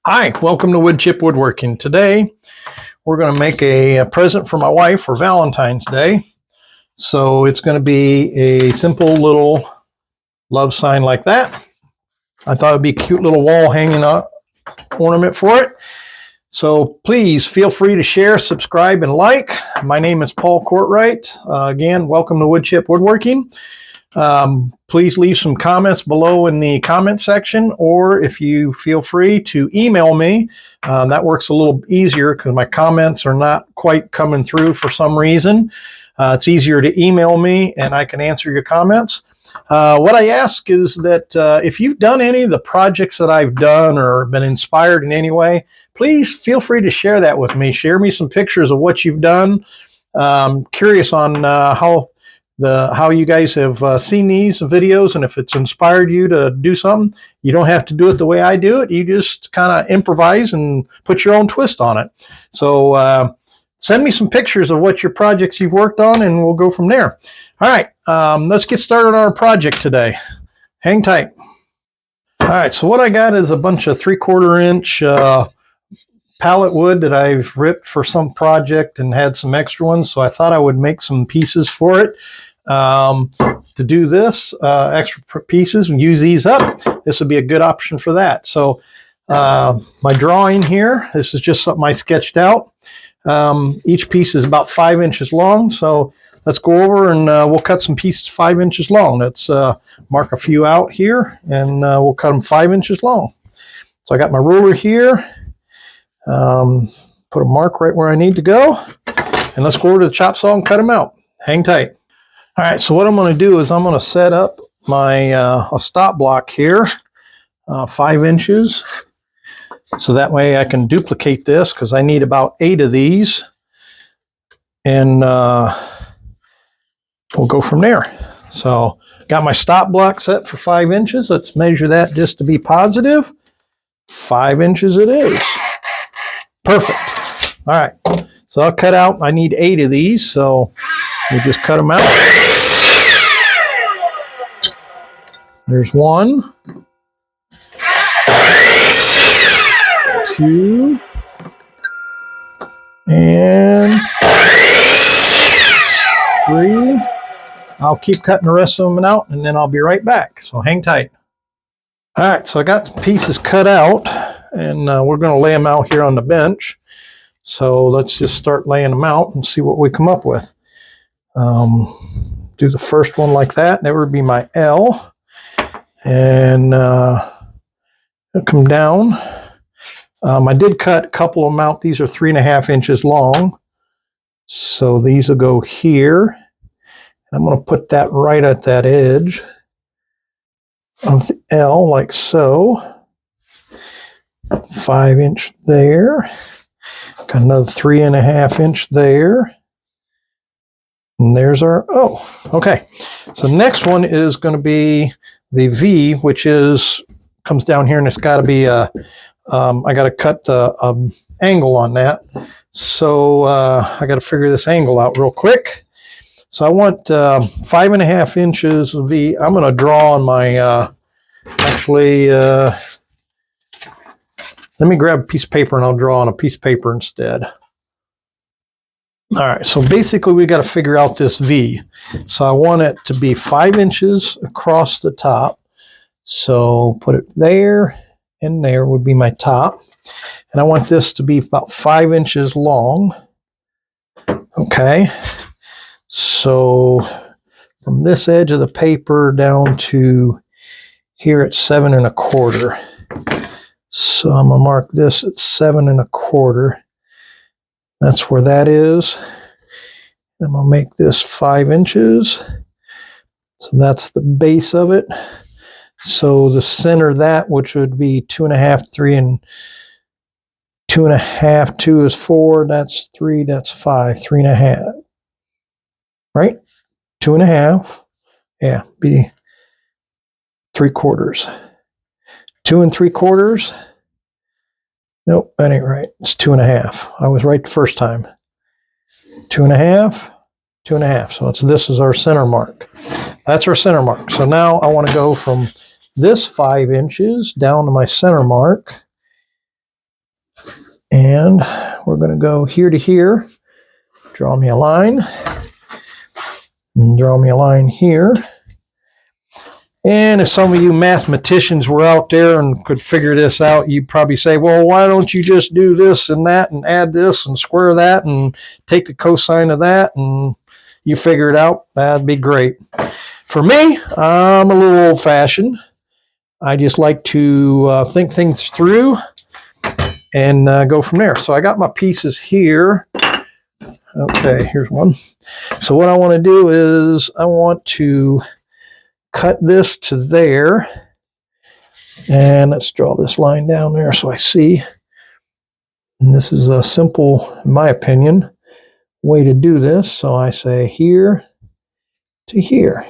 Hi, welcome to Wood Chip Woodworking. Today, we're going to make a present for my wife for Valentine's Day. So it's going to be a simple little love sign like that. I thought it'd be a cute little wall hanging up ornament for it. So please feel free to share, subscribe, and like. My name is Paul Courtwright. Again, welcome to Wood Chip Woodworking. Please leave some comments below in the comment section, or if you feel free to email me, that works a little easier because my comments are not quite coming through for some reason. It's easier to email me and I can answer your comments. What I ask is that if you've done any of the projects that I've done or been inspired in any way, please feel free to share that with me. Share me some pictures of what you've done. Curious on how you guys have seen these videos, and if it's inspired you to do something. You don't have to do it the way I do it. You just kind of improvise and put your own twist on it. So send me some pictures of what your projects you've worked on, and we'll go from there. All right, let's get started on our project today. Hang tight. All right, so what I got is a bunch of 3/4 inch pallet wood that I've ripped for some project and had some extra ones, so I thought I would make some pieces for it. To do this, extra pieces and use these up, this would be a good option for that. So my drawing here, this is just something I sketched out. Each piece is about 5 inches long, so let's go over and we'll cut some pieces 5 inches long. Let's mark a few out here, and we'll cut them 5 inches long. So I got my ruler here. Put a mark right where I need to go, and let's go over to the chop saw and cut them out. Hang tight. All right, so what I'm going to do is I'm going to set up my a stop block here, 5 inches, so that way I can duplicate this because I need about 8 of these, and we'll go from there. So got my stop block set for 5 inches. Let's measure that just to be positive. 5 inches it is. Perfect. All right, so I'll cut out, I need 8 of these, so we just cut them out. There's 1, 2, and 3. I'll keep cutting the rest of them out, and then I'll be right back. So hang tight. All right, so I got the pieces cut out, and we're going to lay them out here on the bench. So let's just start laying them out and see what we come up with. Do the first one like that. That would be my L. And it'll come down. I did cut a couple of them out. These are 3.5 inches long. So these will go here. I'm going to put that right at that edge of the L, like so. 5 inch there. Got another 3.5 inch there. And there's our O. Okay. So the next one is going to be the V, which comes down here, and it's got to be I got to cut the angle on that. So I got to figure this angle out real quick. So I want 5.5 inches of V. I'm going to draw on my actually. Let me grab a piece of paper and I'll draw on a piece of paper instead. All right, so basically we got to figure out this V. So I want it to be 5 inches across the top. So put it there, and there would be my top. And I want this to be about 5 inches long. Okay, so from this edge of the paper down to here at 7.25. So I'm going to mark this at 7.25. That's where that is. I'm going to make this 5 inches. So that's the base of it. So the center of that, which would be 2.5, 3, and 2.5, 2 is 4, that's 3, that's 5, 3.5. Right? 2.5. Yeah, be 3/4. 2 3/4. Nope, that ain't right. It's 2.5. I was right the first time. 2.5, 2.5. So this is our center mark. That's our center mark. So now I want to go from this 5 inches down to my center mark. And we're going to go here to here. Draw me a line. And draw me a line here. And if some of you mathematicians were out there and could figure this out, you'd probably say, well, why don't you just do this and that and add this and square that and take the cosine of that and you figure it out? That'd be great. For me, I'm a little old-fashioned. I just like to think things through and go from there. So I got my pieces here. Okay, here's one. So what I want to do is I want to cut this to there. And let's draw this line down there so I see. And this is a simple, in my opinion, way to do this. So I say here to here.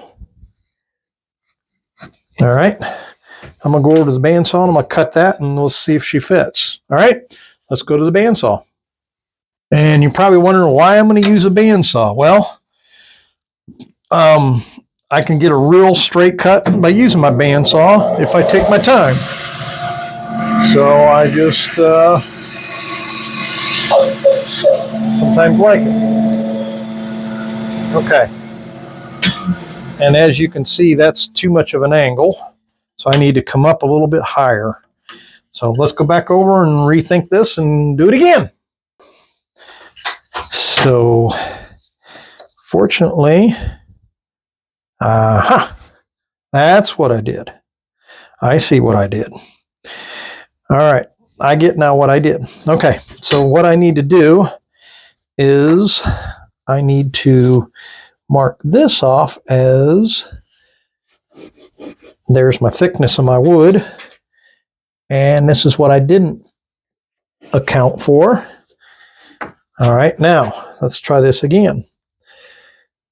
All right. I'm going to go over to the bandsaw and I'm going to cut that and we'll see if she fits. All right. Let's go to the bandsaw. And you're probably wondering why I'm going to use a bandsaw. Well, I can get a real straight cut by using my bandsaw if I take my time. So I just sometimes like it. Okay. And as you can see, that's too much of an angle. So I need to come up a little bit higher. So let's go back over and rethink this and do it again. So fortunately, that's what I did. I see what I did. All right, I get now what I did. Okay, so what I need to do is I need to mark this off as, there's my thickness of my wood, and this is what I didn't account for. All right, now let's try this again.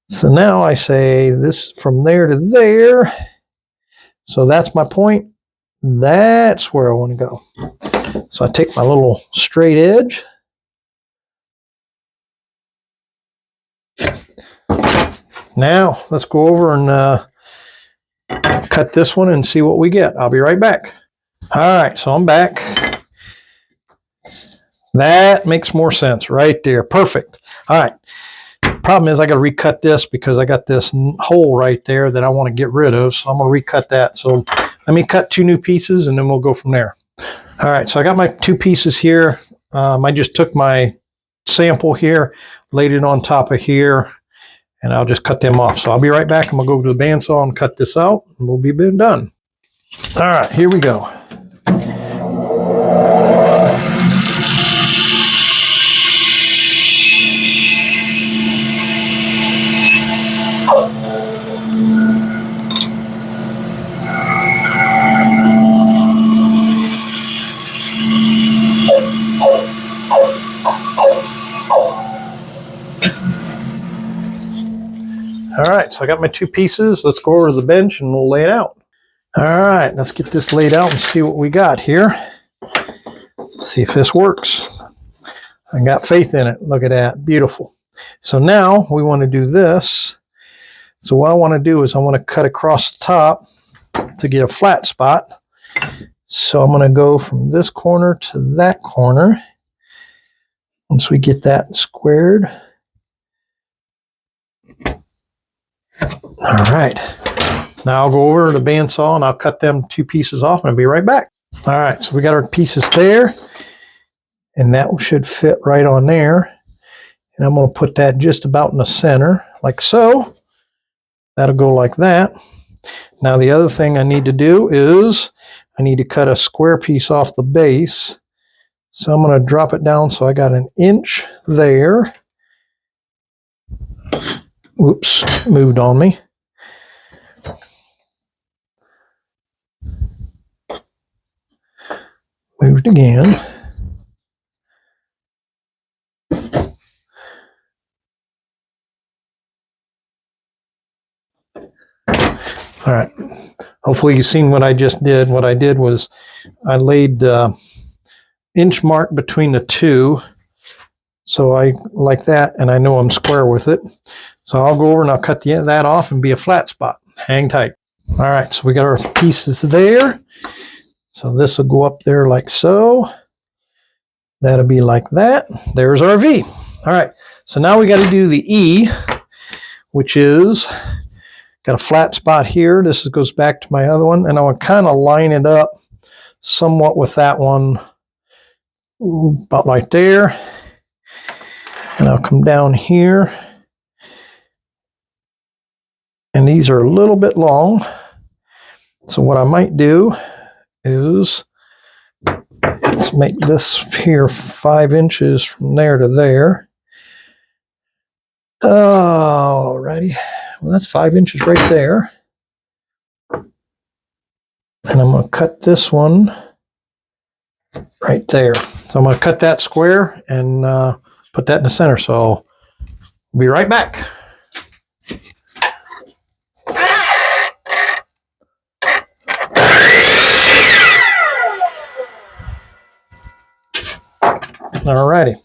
So now I say this from there to there. So that's my point. That's where I want to go. So I take my little straight edge. Now let's go over and cut this one and see what we get. I'll be right back. All right, so I'm back. That makes more sense right there. Perfect. All right. Problem is I got to recut this because I got this hole right there that I want to get rid of. So I'm going to recut that. So let me cut 2 new pieces and then we'll go from there. All right. So I got my 2 pieces here. I just took my sample here, laid it on top of here, and I'll just cut them off. So I'll be right back. I'm going to go to the bandsaw and cut this out and we'll be done. All right. Here we go. All right, so I got my 2 pieces. Let's go over to the bench and we'll lay it out. All right, let's get this laid out and see what we got here. Let's see if this works. I got faith in it. Look at that. Beautiful. So now we want to do this. So what I want to do is I want to cut across the top to get a flat spot. So I'm going to go from this corner to that corner. Once we get that squared. All right. Now I'll go over to the bandsaw and I'll cut them 2 pieces off and I'll be right back. All right, so we got our pieces there. And that should fit right on there. And I'm going to put that just about in the center, like so. That'll go like that. Now the other thing I need to do is I need to cut a square piece off the base. So I'm going to drop it down so I got 1 inch there. Oops, moved on me. Moved again. All right. Hopefully you've seen what I just did. What I did was I laid inch mark between the 2. So I like that, and I know I'm square with it. So I'll go over and I'll cut that off and be a flat spot. Hang tight. All right, so we got our pieces there. So this will go up there like so. That'll be like that. There's our V. All right, so now we got to do the E, which is got a flat spot here. This goes back to my other one, and I want to kind of line it up somewhat with that one, about right there. And I'll come down here. And these are a little bit long. So what I might do is, let's make this here 5 inches from there to there. Alrighty. Well, that's 5 inches right there. And I'm going to cut this one right there. So I'm going to cut that square and put that in the center. So I'll be right back. Alrighty.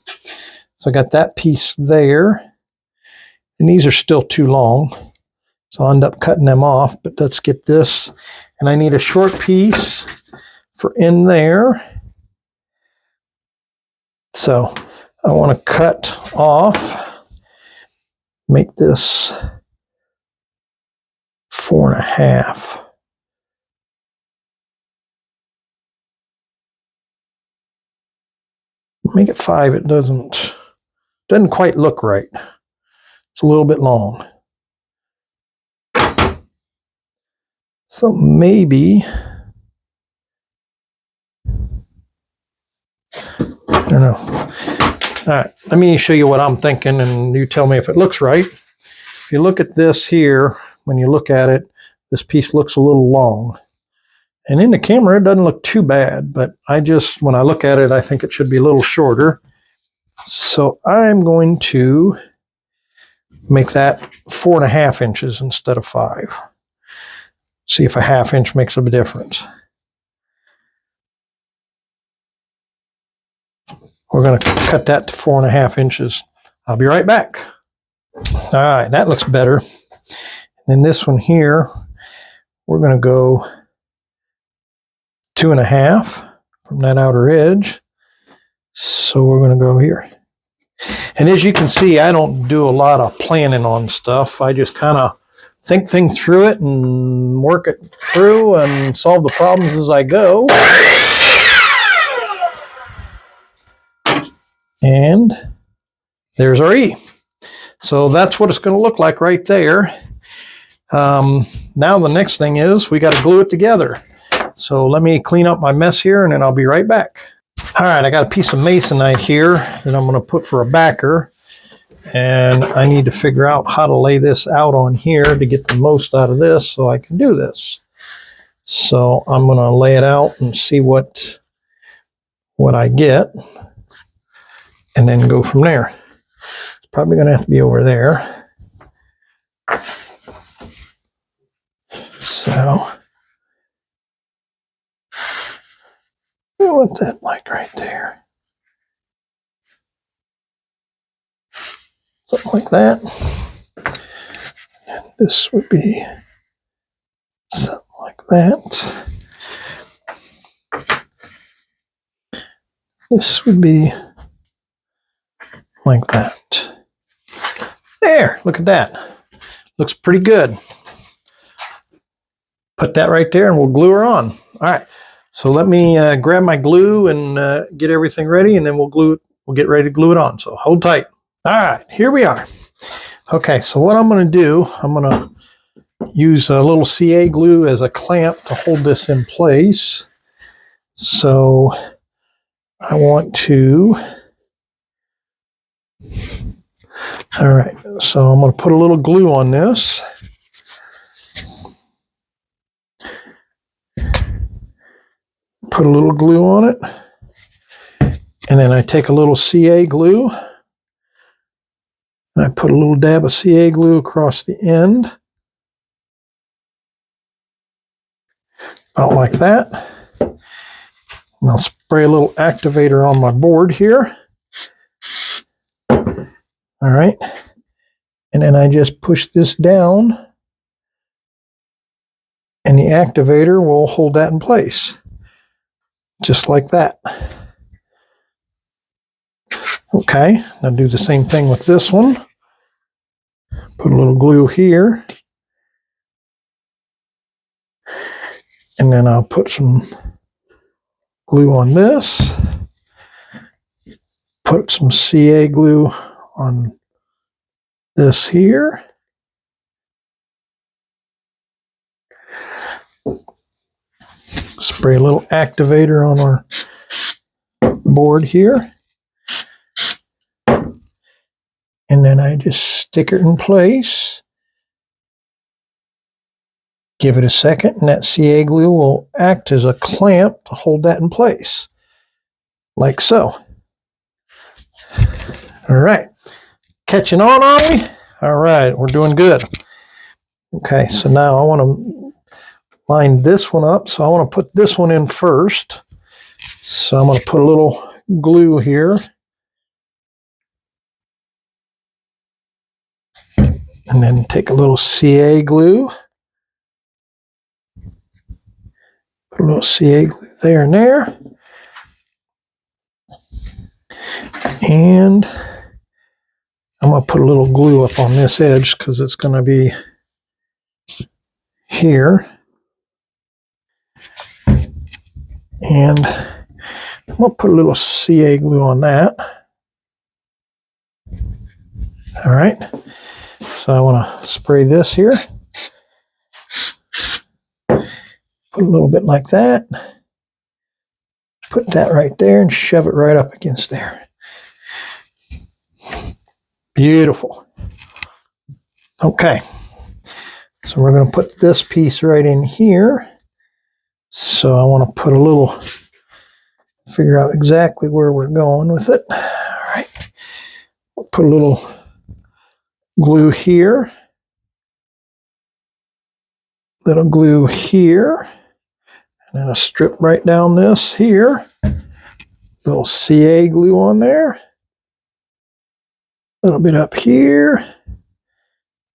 So I got that piece there. And these are still too long. So I'll end up cutting them off. But let's get this. And I need a short piece for in there. So I want to cut off, make this 4.5. Make it 5. It doesn't quite look right. It's a little bit long. So maybe, I don't know. All right, let me show you what I'm thinking and you tell me if it looks right. If you look at this here, when you look at it, this piece looks a little long. And in the camera, it doesn't look too bad, but when I look at it, I think it should be a little shorter. So I'm going to make that 4.5 inches instead of 5. See if a 1/2 inch makes a difference. We're going to cut that to 4.5 inches. I'll be right back. All right, that looks better. And then this one here, we're going to go 2.5 from that outer edge. So we're going to go here. And as you can see, I don't do a lot of planning on stuff. I just kind of think things through it and work it through and solve the problems as I go. And there's our E. So that's what it's going to look like right there. Now the next thing is we got to glue it together. So let me clean up my mess here and then I'll be right back. All right, I got a piece of masonite here that I'm going to put for a backer. And I need to figure out how to lay this out on here to get the most out of this so I can do this. So I'm going to lay it out and see what I get and then go from there. It's probably going to have to be over there. So I want that like right there. Something like that. And this would be something like that. This would be like that. There, look at that. Looks pretty good. Put that right there and we'll glue her on. All right, so let me grab my glue and get everything ready and then we'll get ready to glue it on. So hold tight. All right, here we are. Okay, so what I'm going to do, I'm going to use a little CA glue as a clamp to hold this in place. So I want to, all right, so I'm going to put a little glue on this. Put a little glue on it. And then I take a little CA glue. And I put a little dab of CA glue across the end. About like that. And I'll spray a little activator on my board here. All right. And then I just push this down. And the activator will hold that in place. Just like that. Okay, now do the same thing with this one. Put a little glue here. And then I'll put some glue on this. Put some CA glue on this here. Spray a little activator on our board here. And then I just stick it in place. Give it a second, and that CA glue will act as a clamp to hold that in place, like so. All right, catching on, are we? All right, we're doing good. Okay, so now I want to line this one up, so I want to put this one in first. So I'm going to put a little glue here. And then take a little CA glue. Put a little CA glue there and there. And I'm going to put a little glue up on this edge because it's going to be here. And I'm going to put a little CA glue on that. All right. So I want to spray this here. Put a little bit like that. Put that right there and shove it right up against there. Beautiful. Okay. So we're going to put this piece right in here. So I want to put a little, figure out exactly where we're going with it. All right. We'll put a little glue here. Little glue here. And then a strip right down this here. Little CA glue on there. A little bit up here.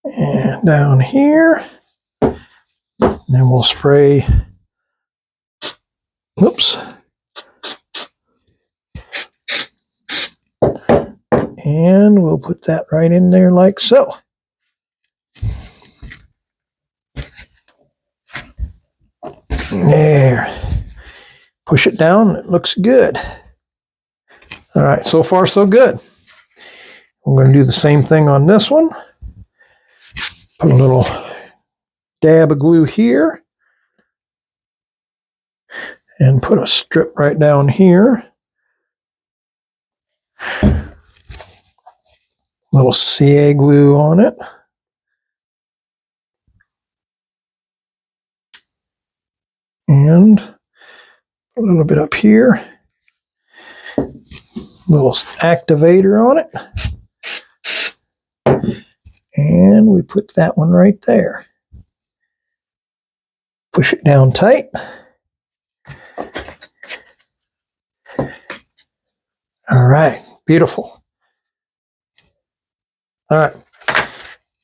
And down here. And then we'll spray. Oops. And we'll put that right in there like so. There. Push it down. It looks good. All right, so far so good. We're going to do the same thing on this one. Put a little dab of glue here. And put a strip right down here. Little CA glue on it. And a little bit up here. Little activator on it. And we put that one right there. Push it down tight. All right, beautiful. All right,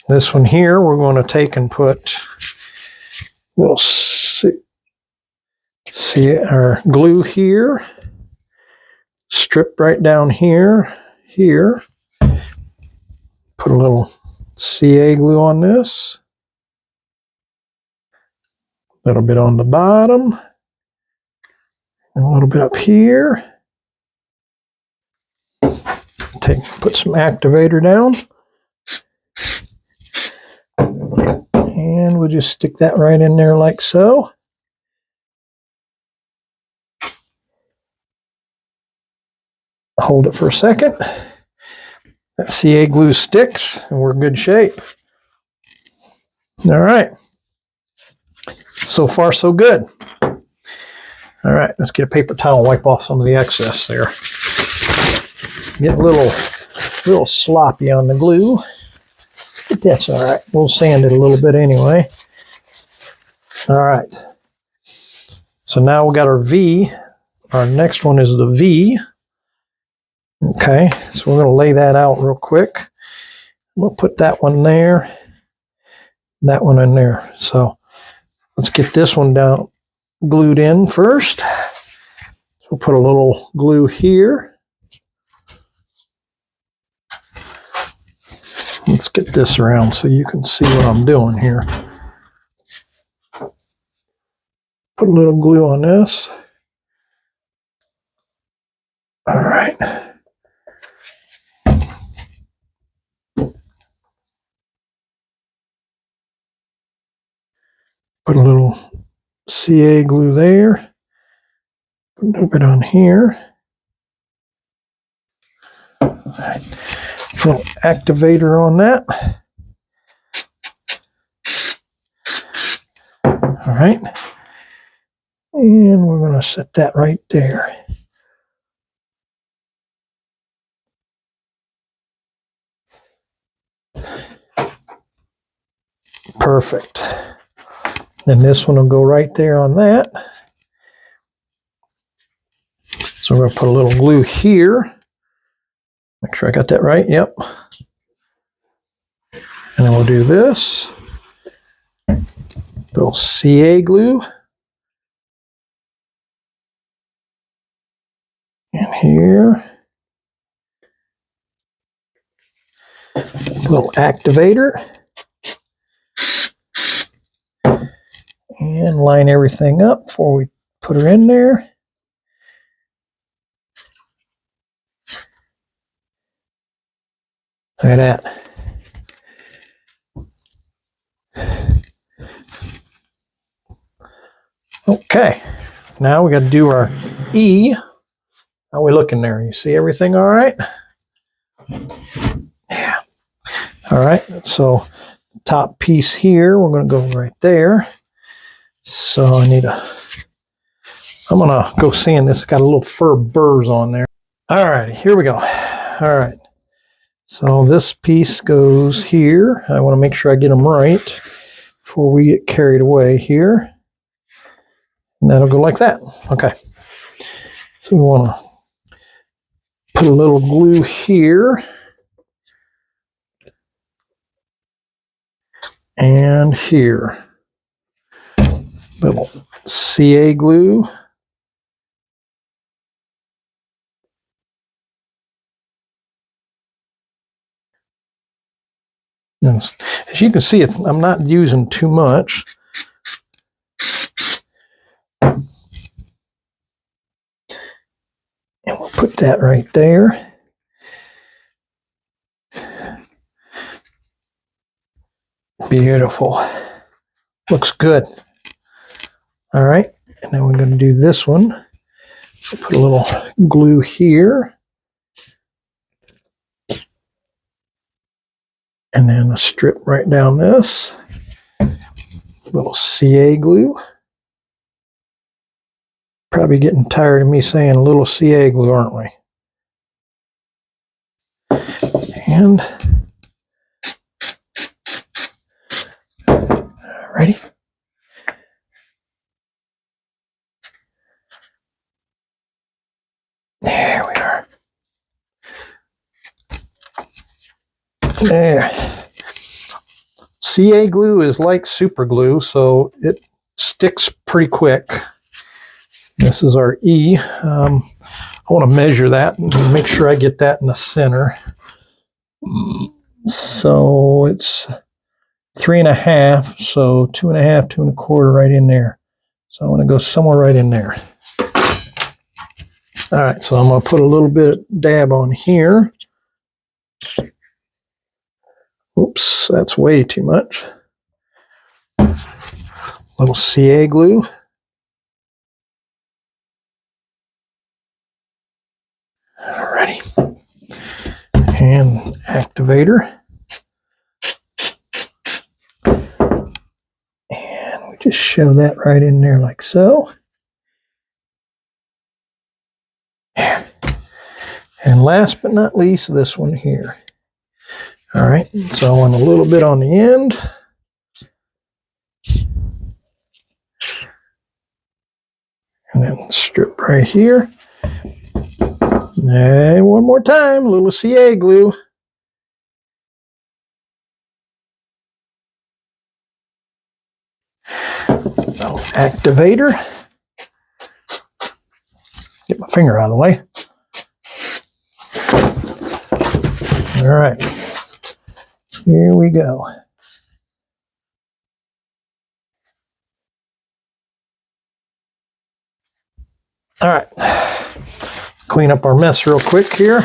this one here we're going to take and put a little our glue here, strip right down here, put a little CA glue on this, a little bit on the bottom, and a little bit up here. Put some activator down. And we'll just stick that right in there like so. Hold it for a second. That CA glue sticks and we're in good shape. All right. So far so good. All right, let's get a paper towel and wipe off some of the excess there. Get a little sloppy on the glue. But that's all right. We'll sand it a little bit anyway. All right. So now we got our V. Our next one is the V. Okay, so we're going to lay that out real quick. We'll put that one there, that one in there. So let's get this one down, glued in first. So we'll put a little glue here. Let's get this around so you can see what I'm doing here. Put a little glue on this. All right. Put a little CA glue there. Put a little bit on here. All right. A little activator on that. All right. And we're going to set that right there. Perfect. Then this one will go right there on that. So we're going to put a little glue here. Make sure I got that right. Yep. And then we'll do this. Little CA glue. And here. Little activator. And line everything up before we put her in there. Look at that. Okay, now we got to do our E. How we looking there? You see everything all right? Yeah. All right, so top piece here, we're going to go right there. So I'm going to go sand this. It's got a little fur burrs on there. All right, here we go. All right. So this piece goes here. I want to make sure I get them right before we get carried away here. And that'll go like that. Okay. So we want to put a little glue here. And here. Little CA glue. And as you can see, I'm not using too much. And we'll put that right there. Beautiful. Looks good. All right. And then we're going to do this one. We'll put a little glue here. And then a strip right down this. Little CA glue. Probably getting tired of me saying a little CA glue, aren't we? And ready? There we are. There. CA glue is like super glue, so it sticks pretty quick. This is our E. I want to measure that and make sure I get that in the center. So it's 3.5, so 2.5, 2.25 right in there. So I want to go somewhere right in there. All right, so I'm going to put a little bit of dab on here. Oops, that's way too much. Little CA glue. Alrighty. And activator. And we just shove that right in there like so. And last but not least, this one here. All right, so I want a little bit on the end. And then strip right here. And one more time, a little CA glue. Activator. Get my finger out of the way. All right. Here we go. All right. Clean up our mess real quick here.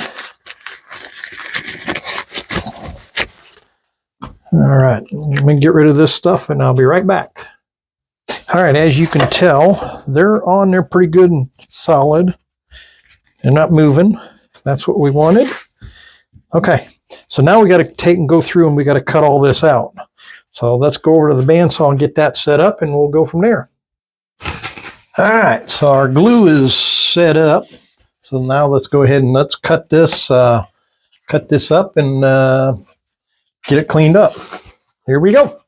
All right. Let me get rid of this stuff and I'll be right back. All right. As you can tell, they're on there pretty good and solid. They're not moving. That's what we wanted. Okay. So now we got to take and go through and we got to cut all this out. So let's go over to the bandsaw and get that set up and we'll go from there. All right, so our glue is set up. So now let's go ahead and let's cut this up and get it cleaned up. Here we go.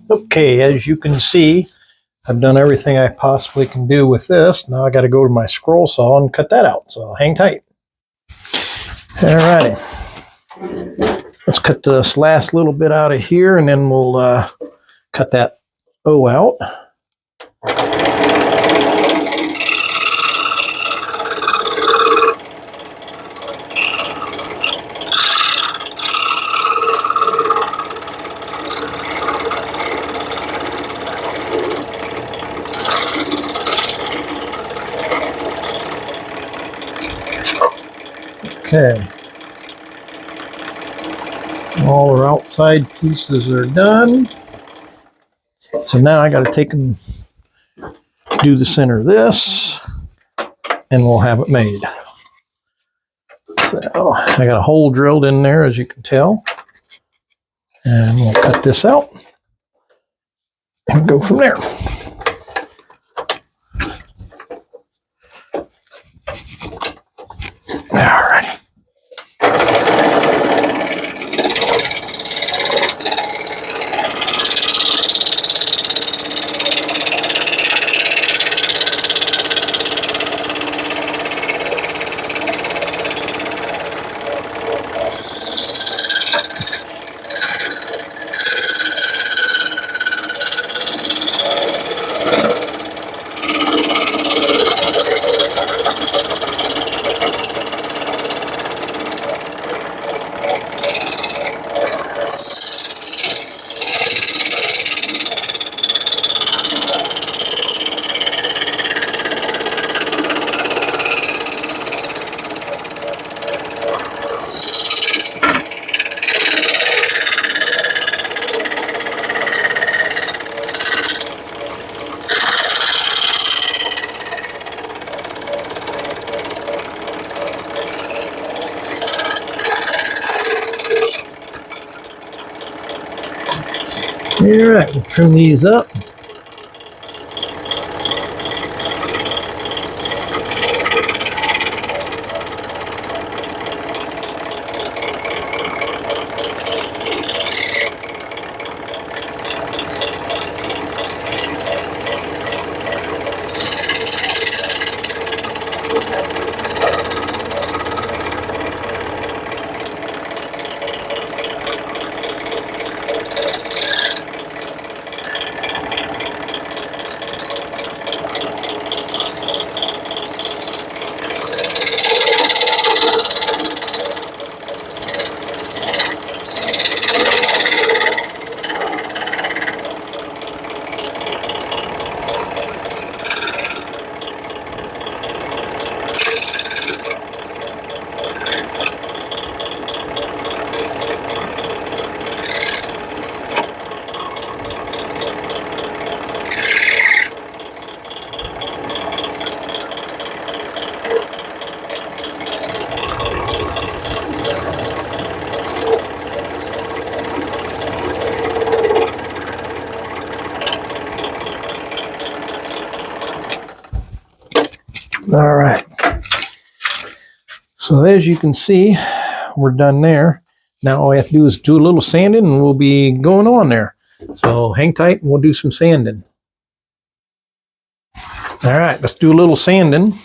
Okay, as you can see, I've done everything I possibly can do with this. Now I got to go to my scroll saw and cut that out, so hang tight. Alrighty. Let's cut this last little bit out of here, and then we'll cut that O out. Okay. All our outside pieces are done. So now I got to take and do the center of this, and we'll have it made. So I got a hole drilled in there, as you can tell. And we'll cut this out and go from there. Alrighty. All right, we'll trim these up. All right. So as you can see, we're done there. Now all we have to do is do a little sanding and we'll be going on there. So hang tight and we'll do some sanding. All right, let's do a little sanding.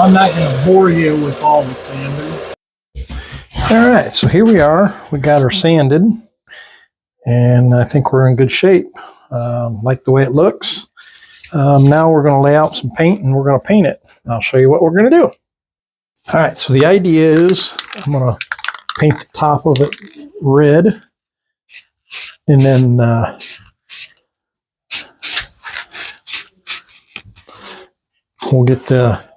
I'm not going to bore you with all the sanding. All right, so here we are. We got her sanded, and I think we're in good shape. Like the way it looks. Now we're going to lay out some paint, and we're going to paint it. I'll show you what we're going to do. All right, so the idea is I'm going to paint the top of it red, and then we'll get the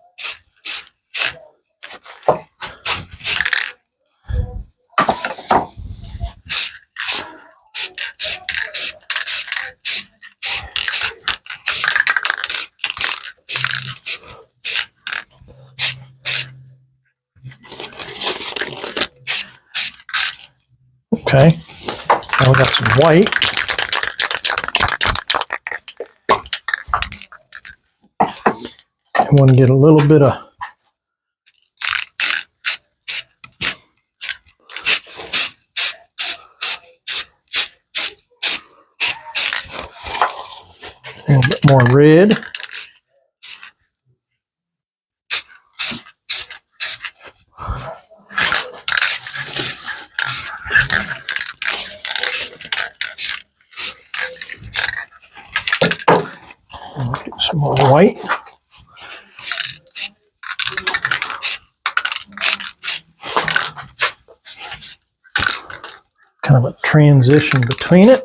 okay. Now we got some white. I want to get a little bit of a little bit more red. Get some more white. Kind of a transition between it.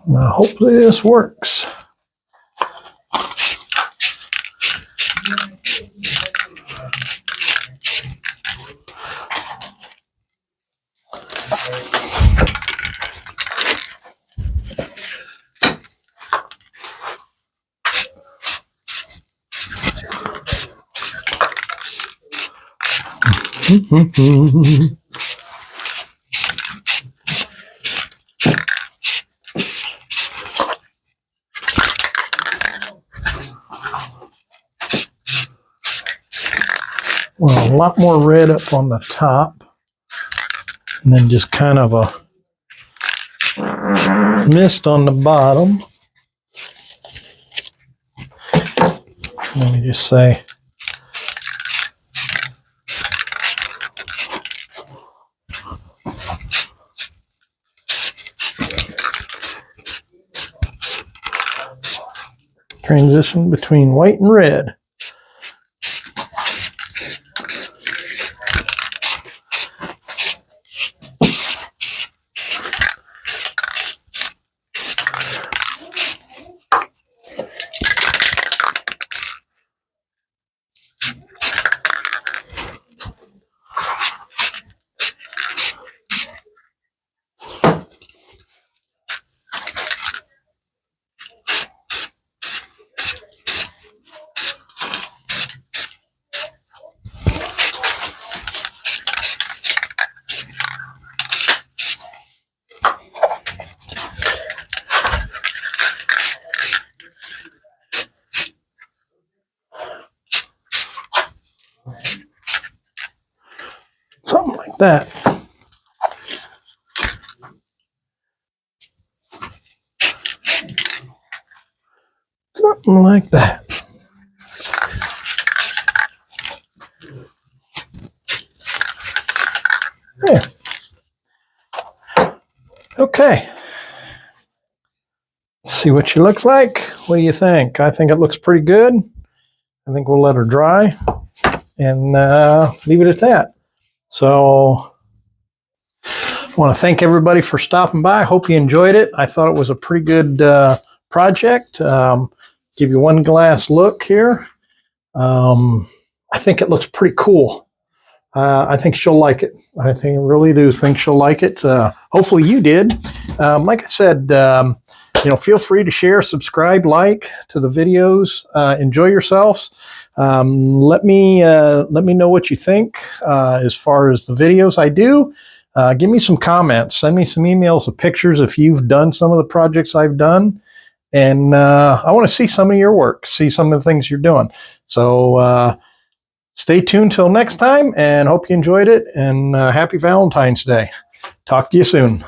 Now hopefully this works. Well, a lot more red up on the top, and then just kind of a mist on the bottom. Let me just say, Transition between white and red. Something like that. Something like that. Yeah. Okay. Let's see what she looks like. What do you think? I think it looks pretty good. I think we'll let her dry and leave it at that. So I want to thank everybody for stopping by. I hope you enjoyed it. I thought it was a pretty good project. Give you one glass look here. I think it looks pretty cool. I think she'll like it. I really do think she'll like it. Hopefully you did. Like I said, feel free to share, subscribe, like to the videos. Enjoy yourselves. Let me know what you think as far as the videos I do. Give me some comments. Send me some emails of pictures if you've done some of the projects I've done. And I want to see some of your work, see some of the things you're doing. So stay tuned till next time, and hope you enjoyed it. And happy Valentine's Day. Talk to you soon.